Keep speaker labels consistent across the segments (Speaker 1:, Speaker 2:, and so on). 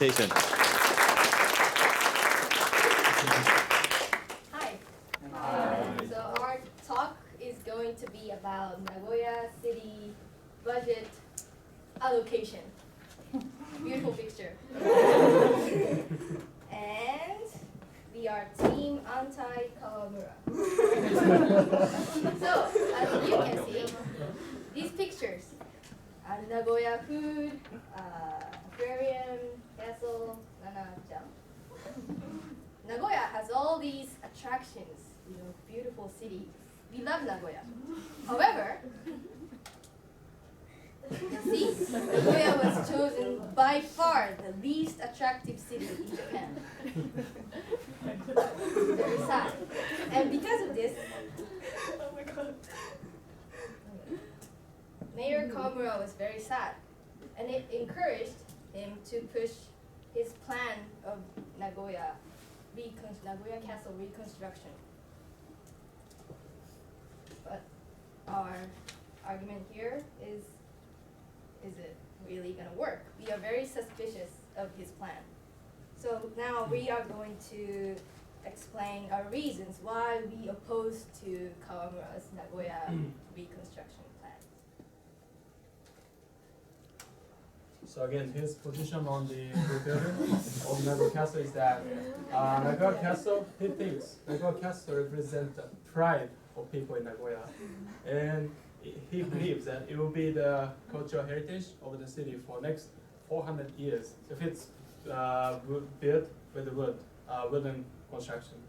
Speaker 1: Station.
Speaker 2: Hi. So our talk is going to be about Nagoya City Budget Allocation. Beautiful picture. And we are Team Anti-Kawamura. So, as you can see, these pictures, Nagoya food, aquarium, castle, Nana-chan. Nagoya has all these attractions, beautiful city. We love Nagoya. However, you see, Nagoya was chosen by far the least attractive city in Japan. Very sad. And because of this, Mayor Kawamura was very sad, and it encouraged him to push his plan of Nagoya Castle reconstruction. But our argument here is it really going to work? We are very suspicious of his plan. So now we are going to explain our reasons why we oppose to Kawamura's Nagoya reconstruction plan.
Speaker 3: So again, his position on the rebuilding of Nagoya Castle is that Nagoya Castle, he thinks Nagoya Castle represents the pride of people in Nagoya, and he believes that it will be the cultural heritage of the city for next 400 years if it's built with the wooden construction.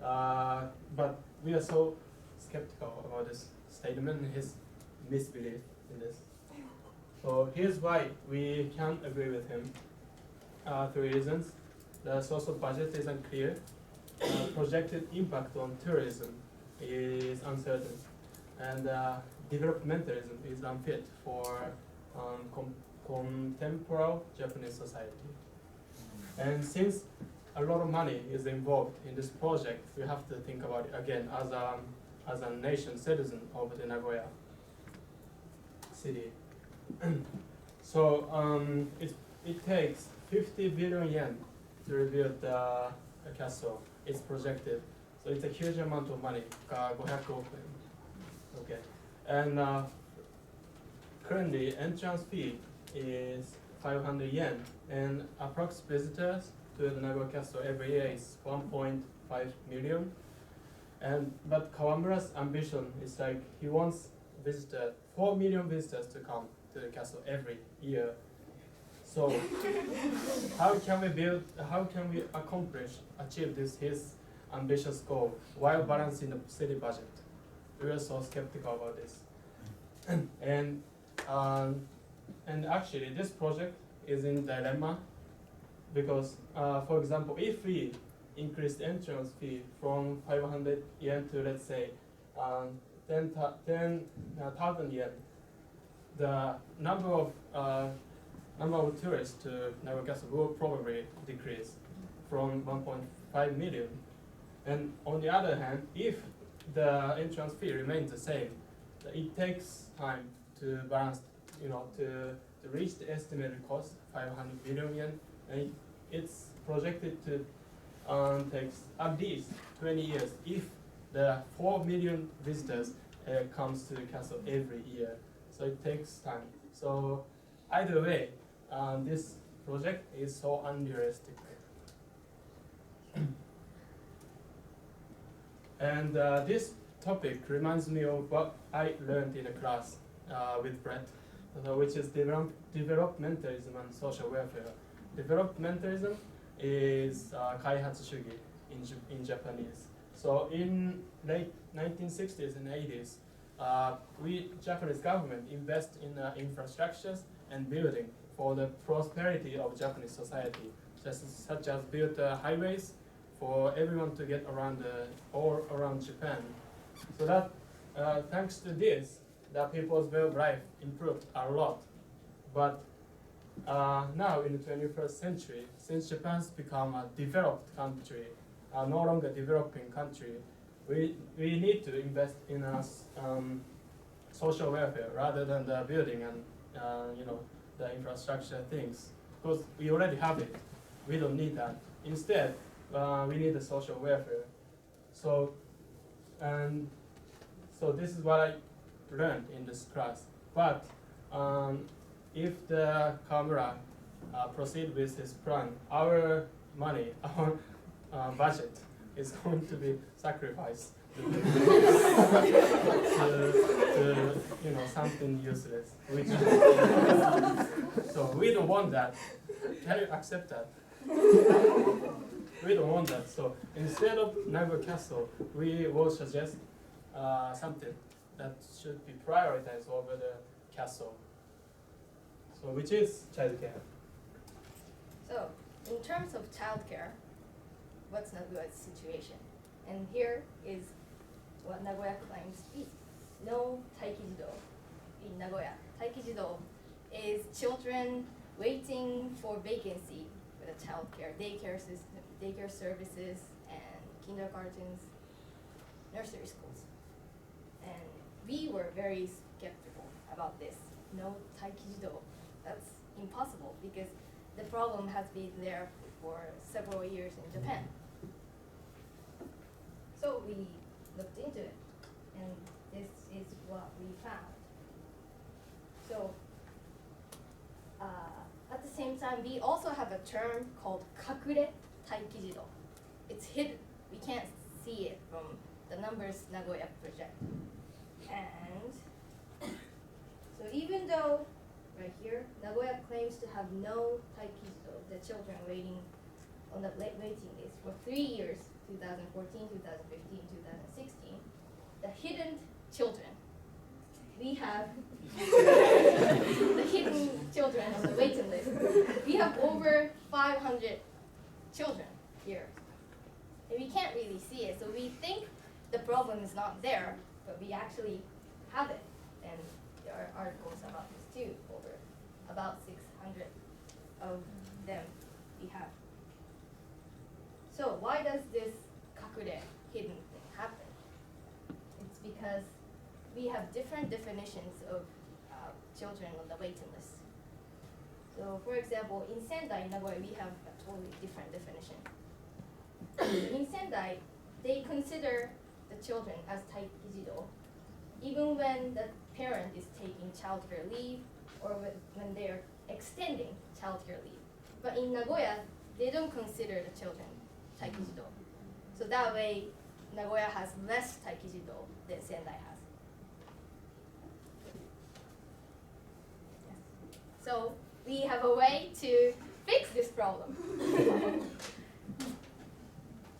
Speaker 3: But we are so skeptical about this statement and his misbelief in this. So here's why we can't agree with him. 3 reasons. The source of budget is unclear. Projected impact on tourism is uncertain. And developmentalism is unfit for contemporary Japanese society. And since a lot of money is involved in this project, we have to think about it again as a nation citizen of the Nagoya city. So it takes 50 billion yen to rebuild the castle. It's projected. So it's a huge amount of money, 500 oku yen. Okay. And currently entrance fee is 500 yen, and approx visitors to the Nagoya Castle every year is 1.5 million. But Kawamura's ambition is like he wants 4 million visitors to come to the castle every year. So how can we achieve his ambitious goal while balancing the city budget? We are so skeptical about this. And actually this project is in dilemma because, for example, if we increase the entrance fee from 500 yen to, let's say, 10,000 yen, the number of tourists to Nagoya Castle will probably decrease from 1.5 million. And on the other hand, if the entrance fee remains the same, it takes time to balance, to reach the estimated cost, 500 billion yen, and it's projected to take at least 20 years if the 4 million visitors comes to the castle every year. So it takes time. So either way, this project is so unrealistic. And this topic reminds me of what I learned in a class with Brett, which is developmentalism and social welfare. Developmentalism is kaihatsu shugi in Japanese. So in late 1960s and 80s, Japanese government invest in infrastructures and building for the prosperity of Japanese society, such as build highways for everyone to get around all around Japan. So that thanks to this, the people's way of life improved a lot. But now in the 21st century, since Japan's become a developed country, no longer developing country, we need to invest in social welfare rather than the building and the infrastructure things. because we already have it. We don't need that. Instead, we need the social welfare. So this is what I learned in this class. But if the camera proceed with this plan, our money, our budget is going to be sacrificed to something useless. So we don't want that. Can you accept that? We don't want that. So instead of Nagoya Castle, we will suggest something that should be prioritized over the castle. So which is childcare.
Speaker 2: So, in terms of childcare, what's Nagoya's situation? And here is what Nagoya claims to be. No taikijido in Nagoya. Taikijido is children waiting for vacancy for the childcare, daycare services, and kindergartens, nursery schools. And we were very skeptical about this. No taikijido. That's impossible because the problem has been there for several years in Japan. So we looked into it, and this is what we found. So at the same time, we also have a term called kakure taikijido. It's hidden. We can't see it from the numbers Nagoya project. And so even though right here, Nagoya claims to have no taikijido, the children waiting on the waiting list for 3 years, 2014, 2015, 2016, the hidden children. We have the hidden children on the waiting list. We have over 500 children here. And we can't really see it, so we think the problem is not there, but we actually have it. And there are articles about this too, over about 600 of them we have. So why does this kakure, hidden thing, happen? It's because we have different definitions of children on the waiting list. So for example, in Sendai, Nagoya, we have a totally different definition. In Sendai, they consider the children as taikijido, even when the parent is taking childcare leave or when they are extending childcare leave. But in Nagoya, they don't consider the children taikijido. So that way, Nagoya has less taikijido than Sendai has. So we have a way to fix this problem.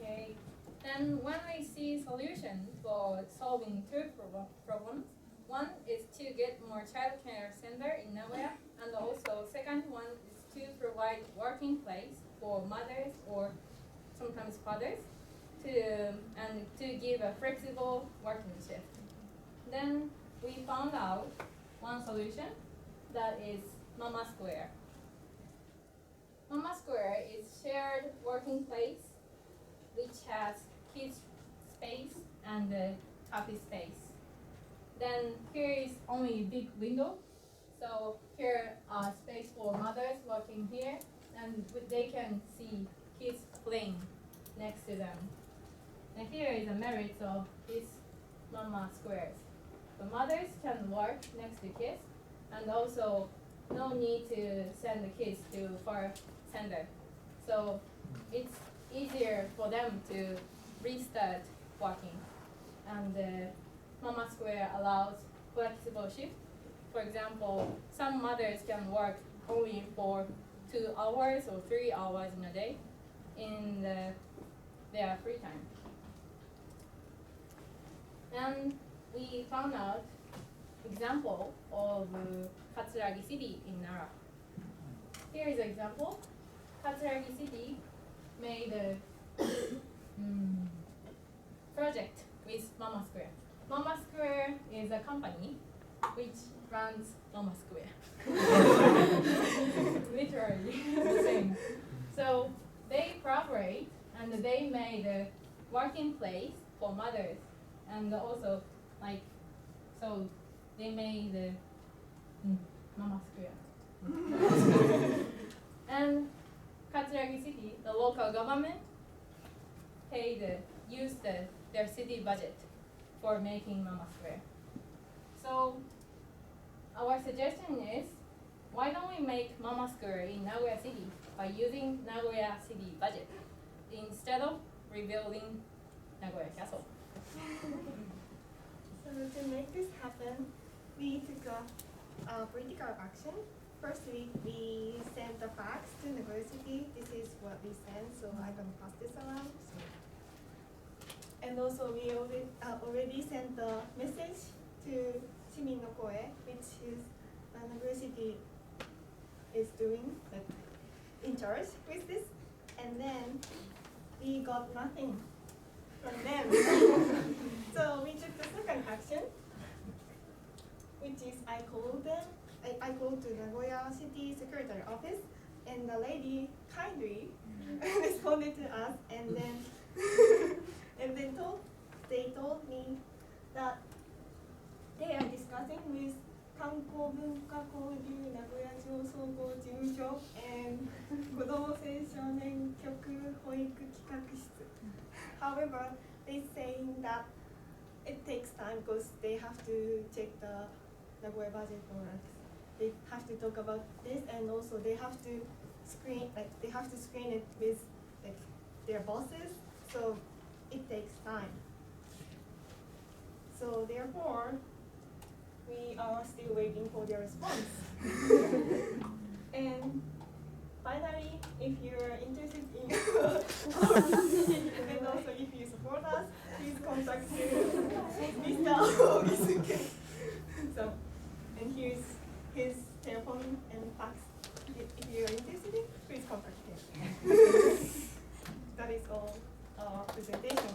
Speaker 1: Okay. Then when I see solutions for solving two problems, one is to get more childcare center in Nagoya, and also second one is to provide working place for mothers or sometimes fathers to give a flexible working shift. Then we found out one solution that is Mama Square. Mama Square is shared working place which has kids space and office space. Then here is only big window. So here are space for mothers working here, and they can see kids playing next to them. And here is the merits of this Mama Squares. The mothers can work next to kids, and also no need to send the kids to far center. So it's easier for them to restart working. And Mama Square allows flexible shift. For example, some mothers can work only for 2 hours or 3 hours in a day in their free time. And we found out example of Katsuragi City in Nara. Here is an example. Katsuragi City made a project with Mama Square. Mama Square is a company which runs Mama Square. Literally the same. So they collaborate and they made a working place for mothers, and also so they made the Mama Square. And Katsuragi City, the local government, used their city budget for making Mama Square. So our suggestion is, why don't we make Mama Square in Nagoya City by using Nagoya City budget instead of rebuilding Nagoya Castle?
Speaker 4: So to make this happen, we took a political action. Firstly, we sent the fax to Nagoya City. This is what we sent, so I'm gonna pass this around. And also, we already sent the message to Shimin no Koe, which is Nagoya City is doing, like, in charge with this. And then we got nothing from them. So we took the second action, which is I called to Nagoya City Secretary Office, and the lady kindly responded to us, and then they told me that they are discussing with 観光文化交流名古屋城総合事務所 and 子ども青少年局保育企画室. However, they saying that it takes time because they have to check the Nagoya budget, or they have to talk about this, and also they have to screen it with, like, their bosses, so it takes time. So therefore, we are still waiting for their response. And finally, if you're interested in and also if you support us, please contact Mr. Ogisuke. So, and here's his telephone and fax. If you're interested, please contact him. That is all our presentation.